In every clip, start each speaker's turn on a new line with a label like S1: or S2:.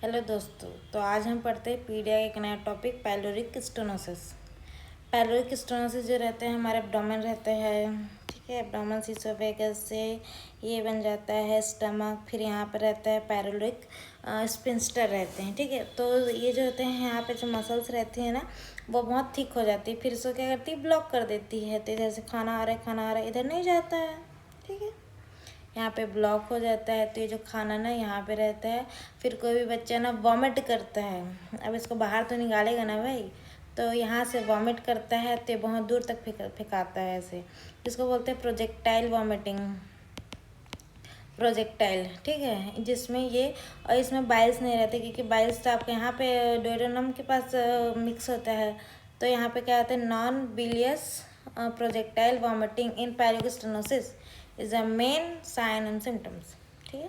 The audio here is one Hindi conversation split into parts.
S1: हेलो दोस्तों। तो आज हम पढ़ते हैं पीडिया एक नया topic pyloric stenosis. Pyloric stenosis जो रहते हैं हमारे एब्डोमेन रहते हैं, ठीक है। एब्डोमेन इसोफेगस से ये बन जाता है स्टमक, फिर यहाँ पर रहता है पाइलोरिक स्फिंक्टर रहते हैं, ठीक है। तो ये जो होते हैं यहाँ पे जो मसल्स रहती हैं ना, वो बहुत थिक हो जाती है, फिर इसको क्या करती है, ब्लॉक कर देती है। तो इधर से खाना आ रहा है इधर नहीं जाता है, ठीक है। यहाँ पे ब्लॉक हो जाता है, तो ये जो खाना ना यहाँ पे रहता है। फिर कोई भी बच्चा ना वॉमिट करता है, अब इसको बाहर तो निकालेगा ना भाई, तो यहाँ से वॉमिट करता है तो बहुत दूर तक फेंकाता है ऐसे, जिसको बोलते हैं प्रोजेक्टाइल वॉमिटिंग, प्रोजेक्टाइल, ठीक है। जिसमें ये और इसमें बाइल्स नहीं रहते, क्योंकि बाइल्स तो आपके यहाँ पे डोडेनम के पास मिक्स होता है। तो यहाँ पे क्या होता है, non bilious projectile vomiting in pyloric stenosis is a main sign and symptoms, ठीक है।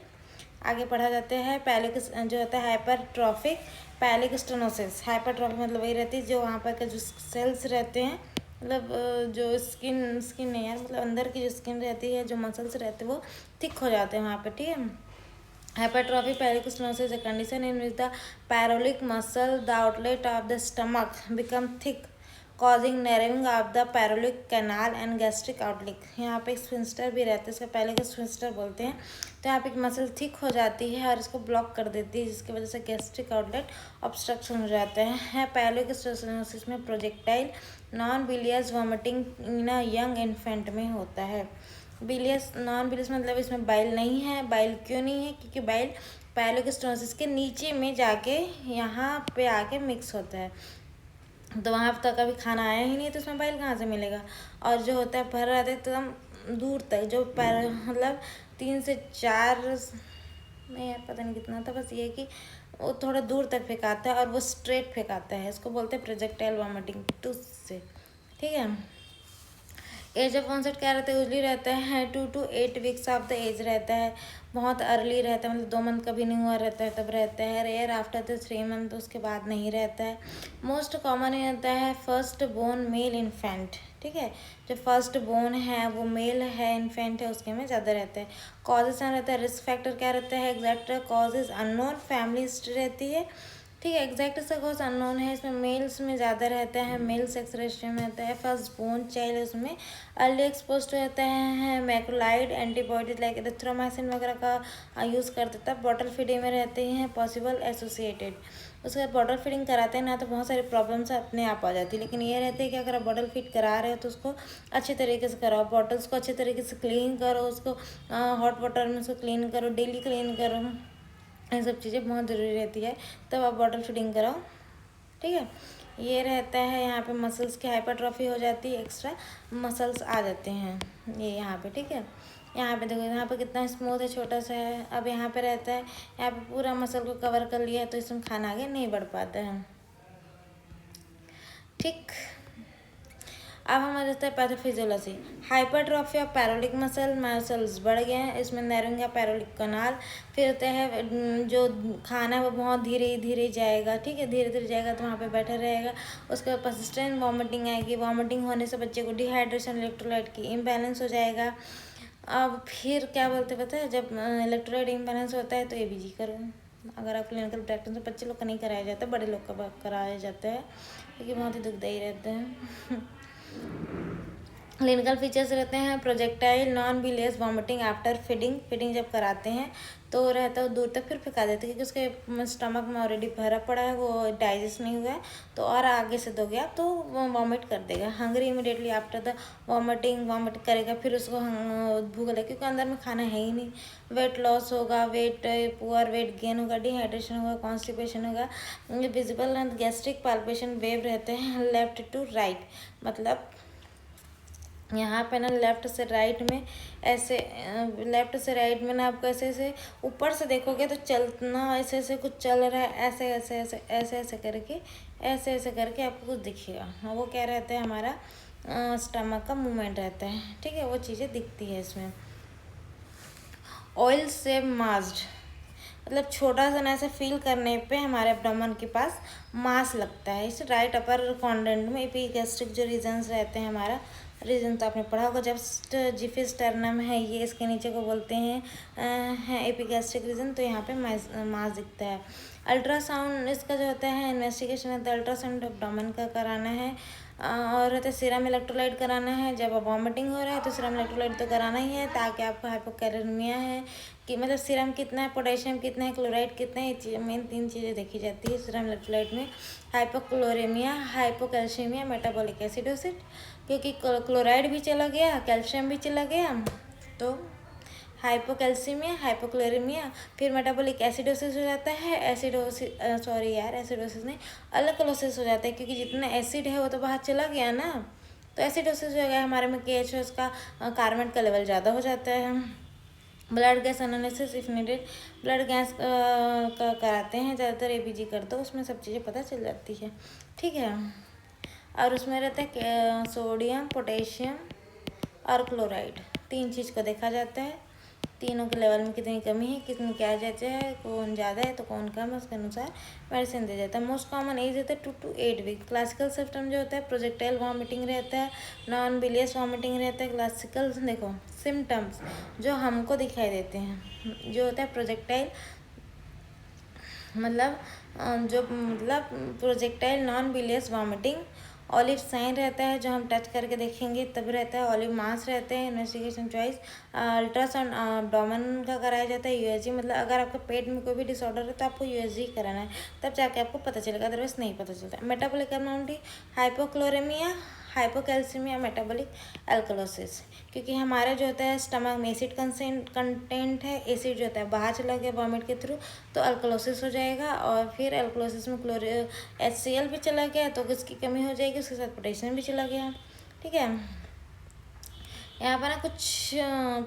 S1: आगे पढ़ा जाता है पाइलोरिक जो होता है हाइपरट्रॉफिक पाइलोरिक स्टेनोसिस। हाइपरट्रॉफिक मतलब वही रहती है जो वहाँ पर के जो सेल्स रहते हैं, मतलब जो स्किन नहीं यार, मतलब अंदर की जो स्किन रहती है, जो मसल्स रहते हैं वो थिक हो जाते हैं वहाँ पे, ठीक है। Hypertrophic pyloric stenosis is a condition in which the pyrotic muscle, the outlet of the stomach, become thick, causing narrowing of the pyrotic canal and gastric outlet। यहाँ पे स्फिंक्टर भी रहता है, इसका पाइलोरिक स्फिंक्टर बोलते हैं। तो यहाँ पे एक मसल थिक हो जाती है और इसको ब्लॉक कर देती है, जिसकी वजह से गैस्ट्रिक आउटलेट ऑब्स्ट्रक्शन हो जाता है। पाइलोरिक स्टेनोसिस में projectile non bilious vomiting in a young infant में होता है। बिलियस नॉन बिलियस मतलब इसमें बाइल नहीं है। बाइल क्यों नहीं है, क्योंकि बाइल पाइलोरिक स्टेनोसिस के नीचे में जाके यहाँ पे आके मिक्स होता है, तो वहाँ तक कभी खाना आया ही नहीं, तो उसमें बाइल कहाँ से मिलेगा। और जो होता है भर रहता है एकदम दूर तक, जो मतलब 3 से 4 नहीं यार पता नहीं कितना था, बस ये कि वो थोड़ा दूर तक फेंकाता है और वो स्ट्रेट फेंकाता है। इसको बोलते हैं प्रोजेक्टाइल वॉमिटिंग टू से, ठीक है। एज ऑफ ऑनसेट क्या रहता है, यूजली रहता है 2 to 8 weeks of the age रहता है, बहुत अर्ली रहता है, मतलब 2 मंथ कभी नहीं हुआ रहता है तब रहता है। रेयर आफ्टर द 3 मंथ, उसके बाद नहीं रहता है। मोस्ट कॉमन ये रहता है फर्स्ट बोर्न मेल इन्फेंट, ठीक है। जो फर्स्ट बोर्न है वो मेल है, इन्फेंट है, उसके में ज़्यादा रहता है। कॉजेस क्या रहता है, रिस्क फैक्टर क्या रहता है, exact causes unknown, family history रहती है, ठीक है। एग्जैक्ट इसका कॉज अननोन है। इसमें मेल्स में ज़्यादा रहता है, मेल सेक्स रेशियो में रहता है। फर्स्ट बोर्न चाइल्ड उसमें अर्ली एक्सपोज रहता है मैक्रोलाइड एंटीबायोटिक लाइक एरिथ्रोमाइसिन वगैरह का यूज़ कर देता है। बॉटल फीडिंग में रहते हैं पॉसिबल एसोसिएटेड। उसके बाद बॉटल फीडिंग कराते हैं ना तो बहुत सारे प्रॉब्लम्स अपने आप आ जाती है, लेकिन ये रहते हैं कि अगर आप बॉटल फीड करा रहे हो तो उसको अच्छे तरीके से कराओ, बॉटल्स को अच्छे तरीके से क्लीन करो, उसको हॉट वाटर में उसको क्लीन करो, डेली क्लीन करो, ये सब चीज़ें बहुत ज़रूरी रहती है, तब आप बॉटल फीडिंग कराओ, ठीक है। ये रहता है यहाँ पे मसल्स की हाइपरट्रॉफी हो जाती है, एक्स्ट्रा मसल्स आ जाते हैं ये यहाँ पे, ठीक है। यहाँ पे देखो, यहाँ पे कितना स्मूथ है, छोटा सा है। अब यहाँ पे रहता है, यहाँ पे पूरा मसल को कवर कर लिया है, तो इसमें खाना आगे नहीं बढ़ पाता है, ठीक। अब हमारे रहता है पैथोफिजियोलॉजी। हाइपरट्रॉफी ऑफ पैरोलिक मसल्स बढ़ गए हैं, इसमें नैरोइंग ऑफ पैरोलिक कनाल। फिर होता है जो खाना है वो बहुत धीरे धीरे जाएगा, ठीक है, धीरे धीरे जाएगा तो वहाँ पे बैठा रहेगा। उसके बाद परसिस्टेंट वॉमिटिंग आएगी, वॉमिटिंग होने से बच्चे को डिहाइड्रेशन, इलेक्ट्रोलाइट की इम्बैलेंस हो जाएगा। अब फिर क्या बोलते पता है, जब इलेक्ट्रोलाइट इम्बैलेंस होता है तो ABG करो। अगर आप क्लिनिकल प्रैक्टिस में बच्चे लोग का नहीं कराया जाता, बड़े लोग का कराया जाता है, क्योंकि बहुत ही दुखदायी रहता है। क्लिनिकल फीचर्स रहते हैं projectile non bilious vomiting after feeding जब कराते हैं तो रहता है दूर तक फिर फेंका देते हैं, क्योंकि उसके स्टमक में ऑलरेडी भरा पड़ा है, वो डाइजेस्ट नहीं हुआ है, तो और आगे से दोगे आप तो वो वॉमिट कर देगा। Hungry immediately after the vomit करेगा, फिर उसको भूख लगे, क्योंकि अंदर में खाना है ही नहीं। वेट लॉस होगा, पुअर वेट गेन होगा, डिहाइड्रेशन होगा, कॉन्स्टिपेशन होगा, visible and gastric palpation wave रहते हैं लेफ्ट टू राइट, मतलब यहाँ पे ना लेफ्ट से राइट में ऐसे, लेफ्ट से राइट में ना आपको ऐसे ऐसे ऊपर से देखोगे तो चलना ऐसे ऐसे कुछ चल रहा है, ऐसे ऐसे ऐसे ऐसे ऐसे ऐसे करके आपको कुछ दिखेगा। हाँ, वो क्या रहता है, हमारा स्टमक का मूवमेंट रहता है, ठीक है, वो चीज़ें दिखती है इसमें। ऑयल से मास्ड मतलब छोटा सा ना ऐसे फील करने पे हमारे एब्डोमेन के पास मास लगता है। इस राइट अपर क्वाड्रेंट में एपिगैस्ट्रिक जो रीजन्स रहते हैं हमारा रीजन तो आपने पढ़ा होगा, जस्ट जिफिस्टर्नम है ये, इसके नीचे को बोलते हैं एपिगैस्ट्रिक रीजन। तो यहाँ पे मास दिखता है। अल्ट्रासाउंड इसका जो होता है इन्वेस्टिगेशन है, तो अल्ट्रासाउंड एब्डोमेन का कराना है और तो सीरम इलेक्ट्रोलाइट कराना है। जब वॉमिटिंग हो रहा है तो सीरम इलेक्ट्रोलाइट तो कराना ही है, ताकि आपको हाइपोकैलेमिया है कि मतलब सीरम कितना है, पोटेशियम कितना है, क्लोराइड कितना है, ये मेन 3 चीज़ें देखी जाती है सीरम इलेक्ट्रोलाइट में। हाइपोक्लोरेमिया, हाइपोकैल्शियमिया, मेटाबॉलिक एसिडोसिस, क्योंकि क्लोराइड भी चला गया, कैल्शियम भी चला गया, तो हाइपोकैल्सीमिया, हाइपोक्लोरेमिया, फिर मेटाबॉलिक एसिडोसिस हो जाता है, एसिडोसिस नहीं, अल्कलोसिस हो जाता है, क्योंकि जितना एसिड है वो तो बाहर चला गया ना, तो एसिडोसिस हो गया हमारे में, KH का कार्बन का लेवल ज़्यादा हो जाता है। Blood gas analysis if needed, blood gas का कराते हैं ज़्यादातर, ABG करते हो, उसमें सब चीज़ें पता चल जाती है, ठीक है। और उसमें रहता है सोडियम, पोटेशियम और क्लोराइड, 3 चीज़ को देखा जाता है, तीनों के लेवल में कितनी कमी है, कितनी क्या जाता है, कौन ज़्यादा है तो कौन कम है, उसके अनुसार मेडिसिन दे जाता है। मोस्ट कॉमन एज होता है 2 to 8 वीक। क्लासिकल सिम्टम जो होता है प्रोजेक्टाइल वॉमिटिंग रहता है, नॉन बिलियस वॉमिटिंग रहता है। क्लासिकल देखो सिम्टम्स जो हमको दिखाई देते हैं जो होता है प्रोजेक्टाइल, मतलब projectile non bilious vomiting, olive sign रहता है जो हम टच करके देखेंगे तब रहता है, ऑलिव मास रहते हैं, इन्वेस्टिगेशन चॉइस, अल्ट्रासाउंड एब्डोमेन का कराया जाता है, USG, मतलब अगर आपके पेट में कोई भी डिसऑर्डर है तो आपको USG कराना है, तब जाके आपको पता चलेगा, अदरवाइज नहीं पता चलता। Metabolic abnormality, hypochloraemia, hypocalcaemia, metabolic alkalosis, क्योंकि हमारा जो होता है स्टमक में एसिड कंटेंट है, एसिड जो होता है बाहर चला गया वॉमिट के थ्रू, तो अल्कलोसिस हो जाएगा, और फिर अल्कलोसिस में HCl भी चला गया तो किसकी कमी हो जाएगी, उसके साथ पोटेशियम भी चला गया, ठीक है। यहाँ पर ना कुछ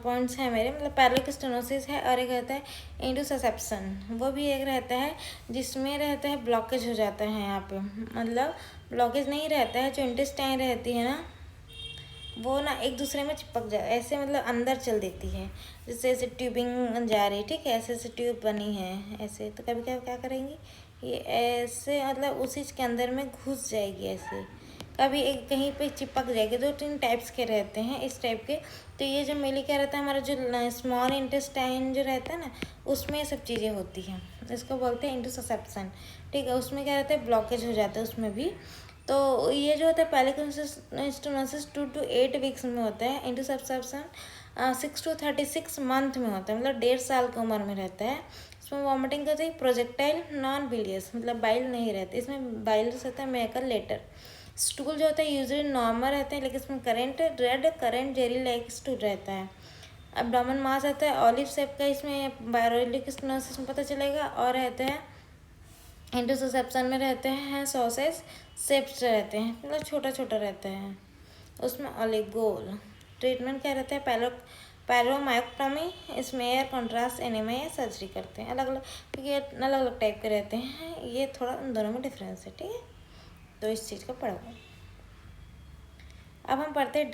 S1: पॉइंट्स हैं मेरे, मतलब पैरेलल स्टेनोसिस है, और एक रहता है इंडोससेप्शन, वो भी एक रहता है जिसमें रहता है ब्लॉकेज हो जाता है यहाँ पे, मतलब ब्लॉकेज नहीं रहता है, जो इंटेस्टाइन रहती है ना वो ना एक दूसरे में चिपक जाए, ऐसे मतलब अंदर चल देती है, जैसे ऐसे ट्यूबिंग जा रही है, ठीक है, ऐसे ऐसे ट्यूब बनी है ऐसे, तो कभी कभी क्या करेंगी ये ऐसे, मतलब उसी के अंदर में घुस जाएगी ऐसे, कभी एक कहीं पे चिपक जाएगी। 2-3 टाइप्स के रहते हैं इस टाइप के। तो ये जो मेनली क्या रहता है, हमारा जो स्मॉल इंटेस्टाइन जो रहता है ना, उसमें ये सब चीज़ें होती हैं, इसको बोलते हैं इंडोससेप्शन, ठीक है। उसमें क्या रहता है ब्लॉकेज हो जाता है उसमें भी। तो ये जो होता है पैलिक स्टेनोसिस 2 to 8 वीक्स में होता है, इंडोससेप्शन 6 to 36 मंथ में होता है, मतलब 1.5 साल की उम्र में रहता है। इसमें वॉमिटिंग करते हैं, प्रोजेक्टाइल नॉन बिलियस, मतलब बाइल नहीं रहती, इसमें बाइल्स रहता है मेकल लेटर। स्टूल जो होता है यूजुअली नॉर्मल रहते हैं, लेकिन इसमें करंट जेली लाइक स्टूल रहता है। एब्डोमेन मास रहता है ऑलिव शेप का, इसमें पैरेलल स्टेनोसिस में पता चलेगा, और रहता है इंडोससेप्शन में रहते हैं सॉसेज शेप्स रहते हैं, मतलब छोटा छोटा रहता है। उसमें ओलिगोल ट्रीटमेंट क्या रहता है, पैरोमायोक्टोमी, इसमें एयर कॉन्ट्रास्ट एनेमिया या सर्जरी करते हैं, अलग अलग, क्योंकि ये अलग अलग टाइप के रहते हैं, ये थोड़ा उन दोनों में डिफरेंस है, ठीक है। तो इस चीज़ को पढ़ो। अब हम पढ़ते हैं